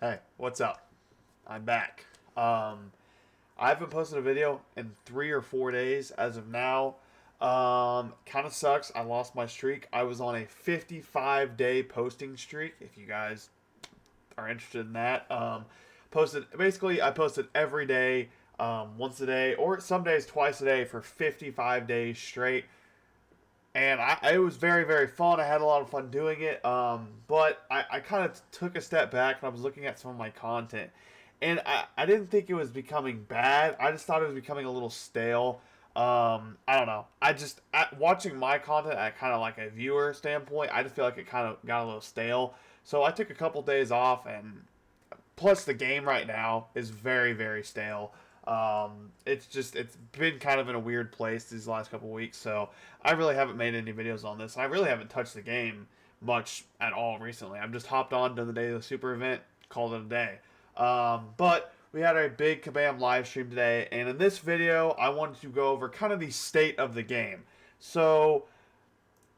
Hey, what's up? I'm back. I haven't posted a video in 3 or 4 days as of now. Kind of sucks. I lost my streak. I was on a 55-day posting streak. If you guys are interested in that, I posted every day, once a day, or some days twice a day for 55 days straight. And it was very, very fun. I had a lot of fun doing it. But I kind of took a step back and I was looking at some of my content. And I didn't think it was becoming bad. I just thought it was becoming a little stale. I don't know. Watching my content at kind of like a viewer standpoint, I just feel like it kind of got a little stale. So I took a couple days off, and plus the game right now is very, very stale. It's been kind of in a weird place these last couple weeks, so I really haven't made any videos on this. I really haven't touched the game much at all recently. I've just hopped on to the day of the super event, called it a day. But we had a big Kabam live stream today, and in this video, I wanted to go over kind of the state of the game. So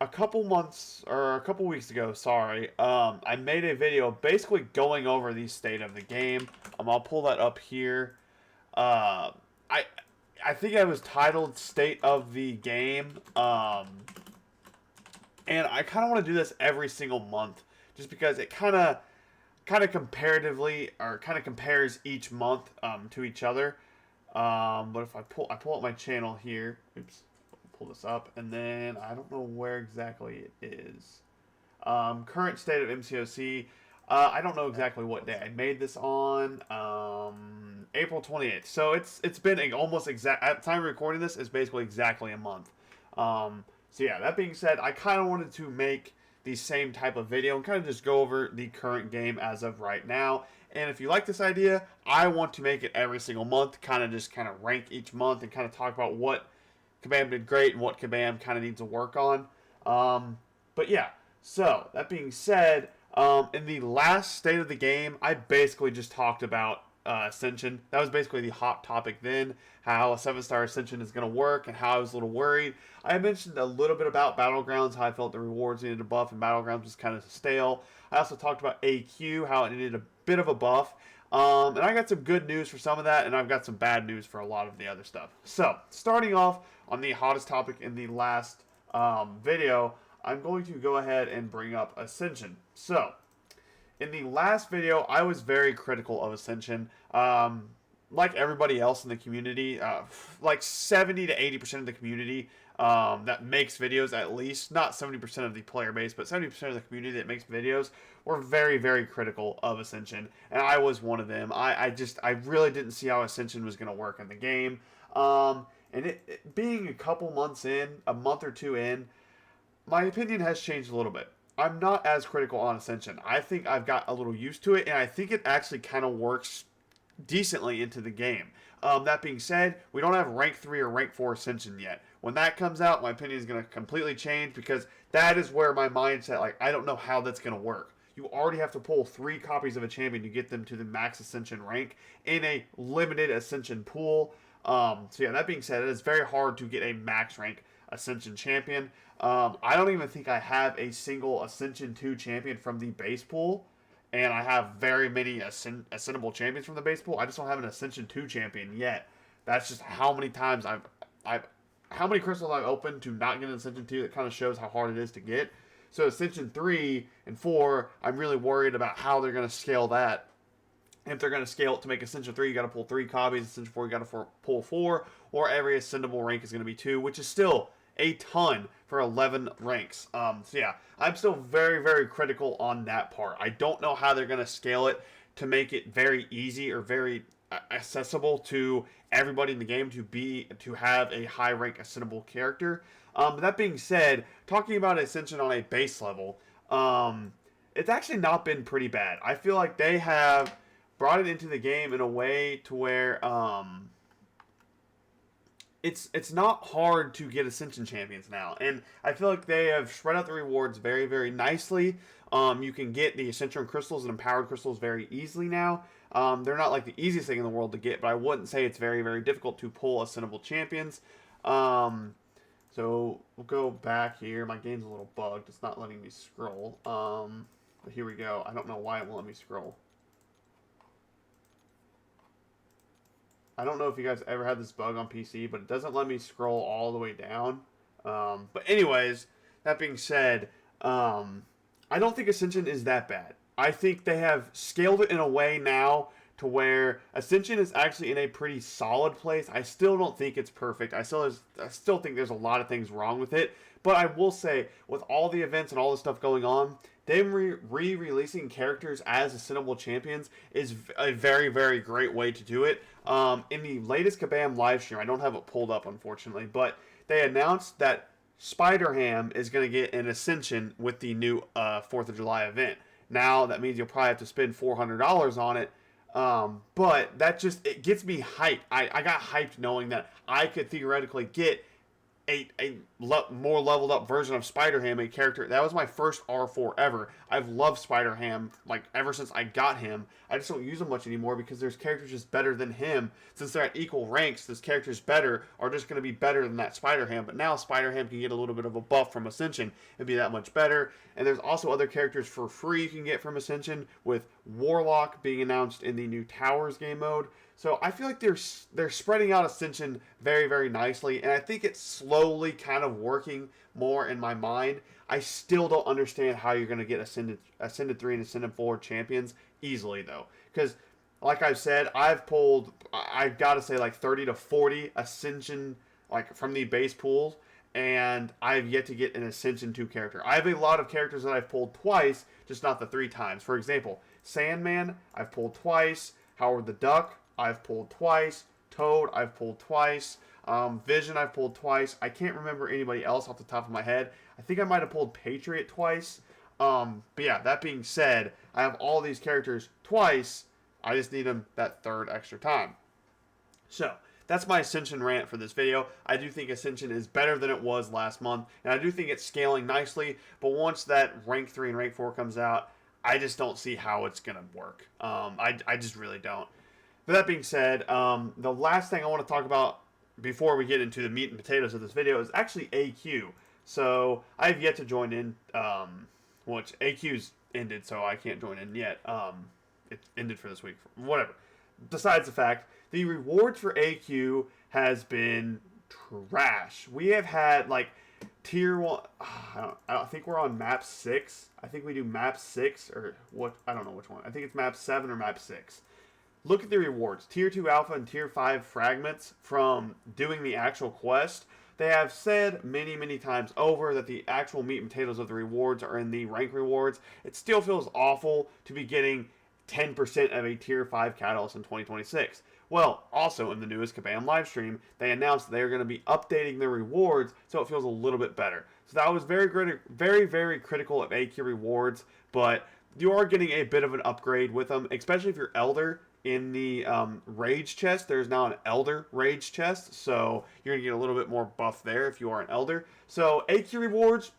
a couple months or a couple weeks ago, sorry, I made a video basically going over the state of the game. I'll pull that up here. Uh, I I think it was titled "State of the Game," and I kind of want to do this every single month, just because it kind of comparatively or kind of compares each month to each other. But if I pull up my channel here, oops, pull this up, and then I don't know where exactly it is. Current state of MCOC. I don't know exactly what day I made this on. April 28th. So it's been almost exact at the time of recording this. It's basically exactly a month. So yeah. That being said, I kind of wanted to make the same type of video and kind of just go over the current game as of right now. And if you like this idea, I want to make it every single month. Kind of rank each month and kind of talk about what Kabam did great and what Kabam kind of needs to work on. But yeah. So that being said, in the last state of the game, I basically just talked about Ascension. That was basically the hot topic then, how a 7-star Ascension is going to work and how I was a little worried. I mentioned a little bit about Battlegrounds, how I felt the rewards needed a buff and Battlegrounds was kind of stale. I also talked about AQ, how it needed a bit of a buff. And I got some good news for some of that, and I've got some bad news for a lot of the other stuff. So, starting off on the hottest topic in the last video, I'm going to go ahead and bring up Ascension. So, in the last video, I was very critical of Ascension. Like everybody else in the community, like 70 to 80% of the community that makes videos, at least, not 70% of the player base, but 70% of the community that makes videos, were very, very critical of Ascension, and I was one of them. I really didn't see how Ascension was going to work in the game. And it being a couple months in, a month or two in, my opinion has changed a little bit. I'm not as critical on Ascension. I think I've got a little used to it, and I think it actually kind of works decently into the game. That being said, we don't have rank 3 or rank 4 Ascension yet. When that comes out, my opinion is going to completely change, because that is where my mindset, like, I don't know how that's going to work. You already have to pull 3 copies of a champion to get them to the max Ascension rank in a limited Ascension pool. So yeah, that being said, it is very hard to get a max rank Ascension champion. I don't even think I have a single Ascension 2 champion from the base pool, and I have very many Ascendable champions from the base pool. I just don't have an Ascension 2 champion yet. That's just how many times how many crystals I've opened to not get an Ascension 2. That kind of shows how hard it is to get. So Ascension 3 and 4, I'm really worried about how they're going to scale that. If they're going to scale it to make Ascension 3, you got to pull 3 copies. Ascension 4, you got to pull 4. Or every Ascendable rank is going to be 2, which is still a ton for 11 ranks. So yeah, I'm still very, very critical on that part. I don't know how they're going to scale it to make it very easy or very accessible to everybody in the game to have a high rank Ascendable character. But that being said, talking about Ascension on a base level, it's actually not been pretty bad. I feel like they have brought it into the game in a way to where it's not hard to get Ascension champions now, and I feel like they have spread out the rewards very, very nicely. You can get the Ascension crystals and empowered crystals very easily now. They're not like the easiest thing in the world to get, but I wouldn't say it's very, very difficult to pull Ascendable champions. So we'll go back here. My game's a little bugged. It's not letting me scroll. But here we go. I don't know why it won't let me scroll. I don't know if you guys ever had this bug on PC, but it doesn't let me scroll all the way down. But anyways, that being said, I don't think Ascension is that bad. I think they have scaled it in a way now to where Ascension is actually in a pretty solid place. I still don't think it's perfect. I still think there's a lot of things wrong with it. But I will say, with all the events and all the stuff going on, them re-releasing characters as Ascendable champions is a very, very great way to do it. In the latest Kabam live stream, I don't have it pulled up, unfortunately, but they announced that Spider-Ham is going to get an Ascension with the new 4th of July event. Now, that means you'll probably have to spend $400 on it. But that just, it gets me hyped. I got hyped knowing that I could theoretically get a more leveled up version of Spider-Ham, a character that was my first R4 ever. I've loved Spider-Ham like ever since I got him. I just don't use him much anymore because there's characters just better than him. Since they're at equal ranks, this character's better are just going to be better than that Spider-Ham. But now Spider-Ham can get a little bit of a buff from Ascension and be that much better. And there's also other characters for free you can get from Ascension, with Warlock being announced in the new Towers game mode. So I feel like they're spreading out Ascension very, very nicely, and I think it's slowly kind of working more in my mind. I still don't understand how you're going to get Ascended 3 and Ascended 4 champions easily, though. Because, like I've said, I've got to say, like 30 to 40 Ascension, like from the base pools, and I've yet to get an Ascension 2 character. I have a lot of characters that I've pulled twice, just not the 3 times. For example, Sandman, I've pulled twice. Howard the Duck, I've pulled twice. Toad, I've pulled twice. Vision, I've pulled twice. I can't remember anybody else off the top of my head. I think I might have pulled Patriot twice. But yeah, that being said, I have all these characters twice. I just need them that third extra time. So, that's my Ascension rant for this video. I do think Ascension is better than it was last month, and I do think it's scaling nicely, but once that Rank 3 and Rank 4 comes out, I just don't see how it's going to work. I just really don't. But that being said, the last thing I want to talk about before we get into the meat and potatoes of this video is actually AQ. So, I've yet to join in, which AQ's ended, so I can't join in yet. It ended for this week. Whatever. Besides the fact, the rewards for AQ has been trash. We have had, like, Tier 1... I think we're on Map 6. I think we do Map 6, or what? I don't know which one. I think it's Map 7 or Map 6. Look at the rewards. Tier 2 Alpha and Tier 5 fragments from doing the actual quest. They have said many, many times over that the actual meat and potatoes of the rewards are in the rank rewards. It still feels awful to be getting 10% of a Tier 5 Catalyst in 2026. Well, also in the newest Kabam livestream, they announced they are going to be updating their rewards so it feels a little bit better. So that was very, very critical of AQ rewards, but you are getting a bit of an upgrade with them, especially if you're Elder. In the Rage chest, there's now an Elder Rage chest, so you're going to get a little bit more buff there if you are an Elder. So AQ rewards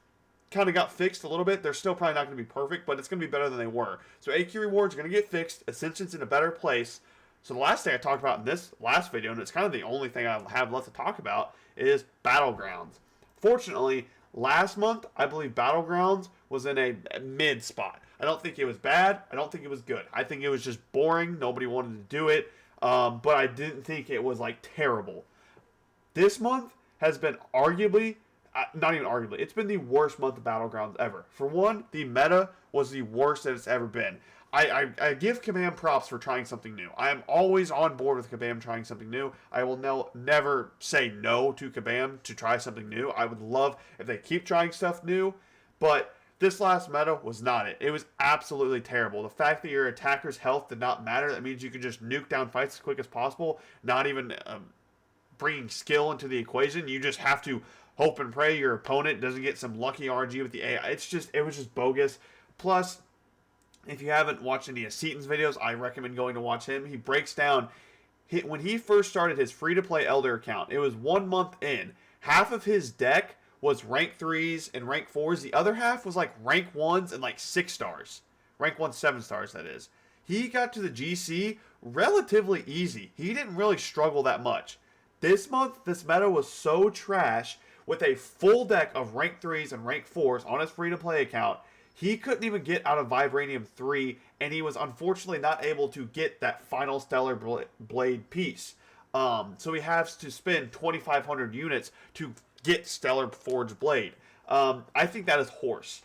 kind of got fixed a little bit. They're still probably not going to be perfect, but it's going to be better than they were. So AQ rewards are going to get fixed. Ascension's in a better place. So the last thing I talked about in this last video, and it's kind of the only thing I have left to talk about, is Battlegrounds. Fortunately, last month, I believe Battlegrounds was in a mid spot. I don't think it was bad. I don't think it was good. I think it was just boring. Nobody wanted to do it. But I didn't think it was, like, terrible. This month has been arguably, not even arguably, it's been the worst month of Battlegrounds ever. For one, the meta was the worst that it's ever been. I give Kabam props for trying something new. I am always on board with Kabam trying something new. I will never say no to Kabam to try something new. I would love if they keep trying stuff new, but this last meta was not it. It was absolutely terrible. The fact that your attacker's health did not matter, that means you can just nuke down fights as quick as possible, not even bringing skill into the equation. You just have to hope and pray your opponent doesn't get some lucky RG with the AI. It was just bogus. Plus, if you haven't watched any of Seaton's videos, I recommend going to watch him. He breaks down, when he first started his free-to-play Elder account, it was 1 month in. Half of his deck was rank 3s and rank 4s. The other half was like rank 1s and like 6 stars. Rank 1 7 stars, that is. He got to the GC relatively easy. He didn't really struggle that much. This month, this meta was so trash, with a full deck of rank 3s and rank 4s on his free-to-play account, he couldn't even get out of Vibranium 3, and he was unfortunately not able to get that final Stellar Blade piece. So he has to spend 2,500 units to get Stellar Forge Blade. I think that is horse.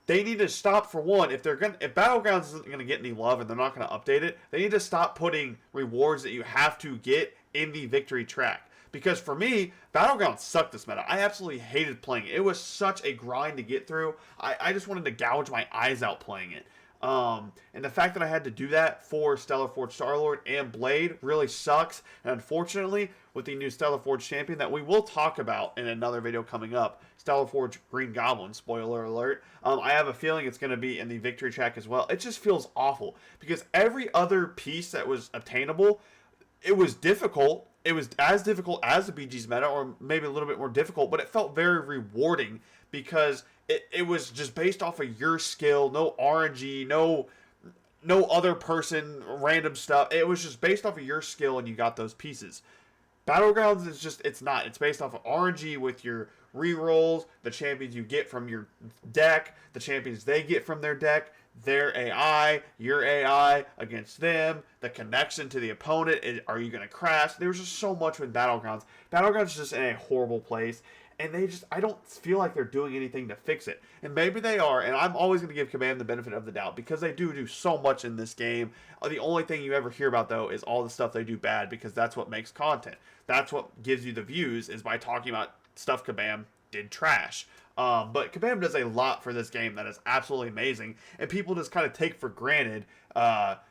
They need to stop, for one, if Battlegrounds isn't gonna get any love and they're not gonna update it, they need to stop putting rewards that you have to get in the victory track. Because for me, Battlegrounds sucked this meta. I absolutely hated playing it. It was such a grind to get through. I just wanted to gouge my eyes out playing it. And the fact that I had to do that for Stellar Forge Starlord and Blade really sucks. And unfortunately, with the new Stellar Forge champion that we will talk about in another video coming up, Stellar Forge Green Goblin, spoiler alert, I have a feeling it's going to be in the victory track as well. It just feels awful because every other piece that was obtainable, it was difficult. It was as difficult as the BG's meta, or maybe a little bit more difficult, but it felt very rewarding because it was just based off of your skill, no RNG, no other person, random stuff. It was just based off of your skill and you got those pieces. Battlegrounds is just, it's not. It's based off of RNG with your rerolls, the champions you get from your deck, the champions they get from their deck, their AI, your AI against them, the connection to the opponent. Are you going to crash? There's just so much with Battlegrounds. Battlegrounds is just in a horrible place. And I don't feel like they're doing anything to fix it. And maybe they are, and I'm always going to give Kabam the benefit of the doubt because they do so much in this game. The only thing you ever hear about, though, is all the stuff they do bad because that's what makes content. That's what gives you the views, is by talking about stuff Kabam did trash. But Kabam does a lot for this game that is absolutely amazing, and people just kind of take for granted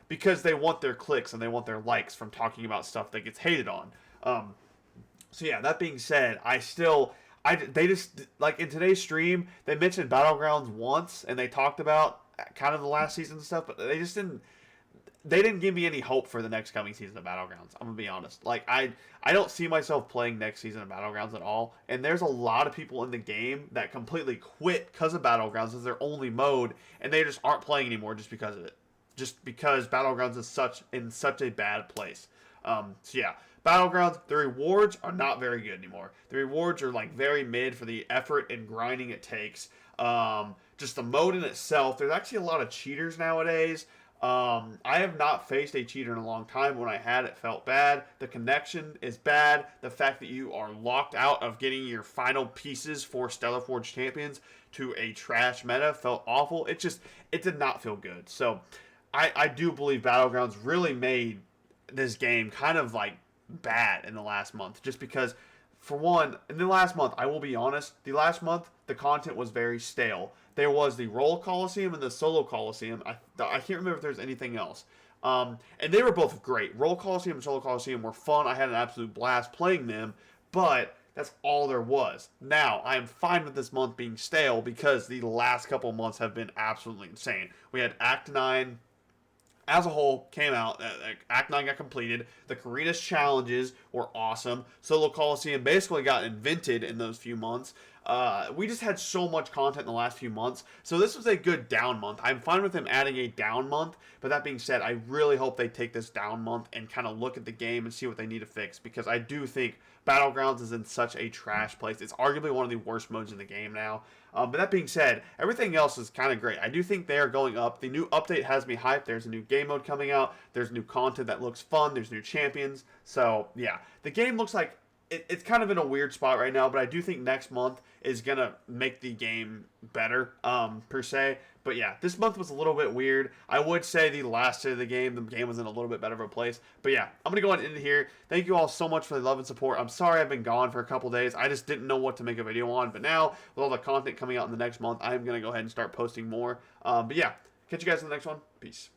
because they want their clicks and they want their likes from talking about stuff that gets hated on. So yeah, that being said, they just, like in today's stream, they mentioned Battlegrounds once, and they talked about kind of the last season and stuff, but they didn't give me any hope for the next coming season of Battlegrounds. I'm gonna be honest. Like, I don't see myself playing next season of Battlegrounds at all, and there's a lot of people in the game that completely quit because of Battlegrounds as their only mode, and they just aren't playing anymore just because of it. Just because Battlegrounds is in such a bad place. So yeah, Battlegrounds, the rewards are not very good anymore. The rewards are like very mid for the effort and grinding it takes. Just the mode in itself, there's actually a lot of cheaters nowadays. I have not faced a cheater in a long time. When I had, it felt bad. The connection is bad. The fact that you are locked out of getting your final pieces for Stellar Forge Champions to a trash meta felt awful. It did not feel good. So I do believe Battlegrounds really made this game kind of like bad in the last month, just because, for one, in the last month, I will be honest, the last month the content was very stale. There was the Roll Coliseum and the Solo Coliseum. I can't remember if there's anything else. And they were both great. Roll Coliseum and Solo Coliseum were fun. I had an absolute blast playing them, but that's all there was. Now, I am fine with this month being stale because the last couple months have been absolutely insane. We had Act 9 as a whole came out. Act 9 got completed. The Karinas challenges were awesome. Solo Coliseum basically got invented in those few months. We just had so much content in the last few months. So this was a good down month. I'm fine with them adding a down month. But that being said, I really hope they take this down month and kind of look at the game and see what they need to fix. Because I do think Battlegrounds is in such a trash place. It's arguably one of the worst modes in the game now. But that being said, everything else is kind of great. I do think they are going up. The new update has me hyped. There's a new game mode coming out. There's new content that looks fun. There's new champions. So, yeah. The game looks like it's kind of in a weird spot right now, but I do think next month is going to make the game better, per se. But yeah, this month was a little bit weird. I would say the last day of the game was in a little bit better of a place. But yeah, I'm going to go ahead and end it here. Thank you all so much for the love and support. I'm sorry I've been gone for a couple days. I just didn't know what to make a video on. But now, with all the content coming out in the next month, I'm going to go ahead and start posting more. But yeah, catch you guys in the next one. Peace.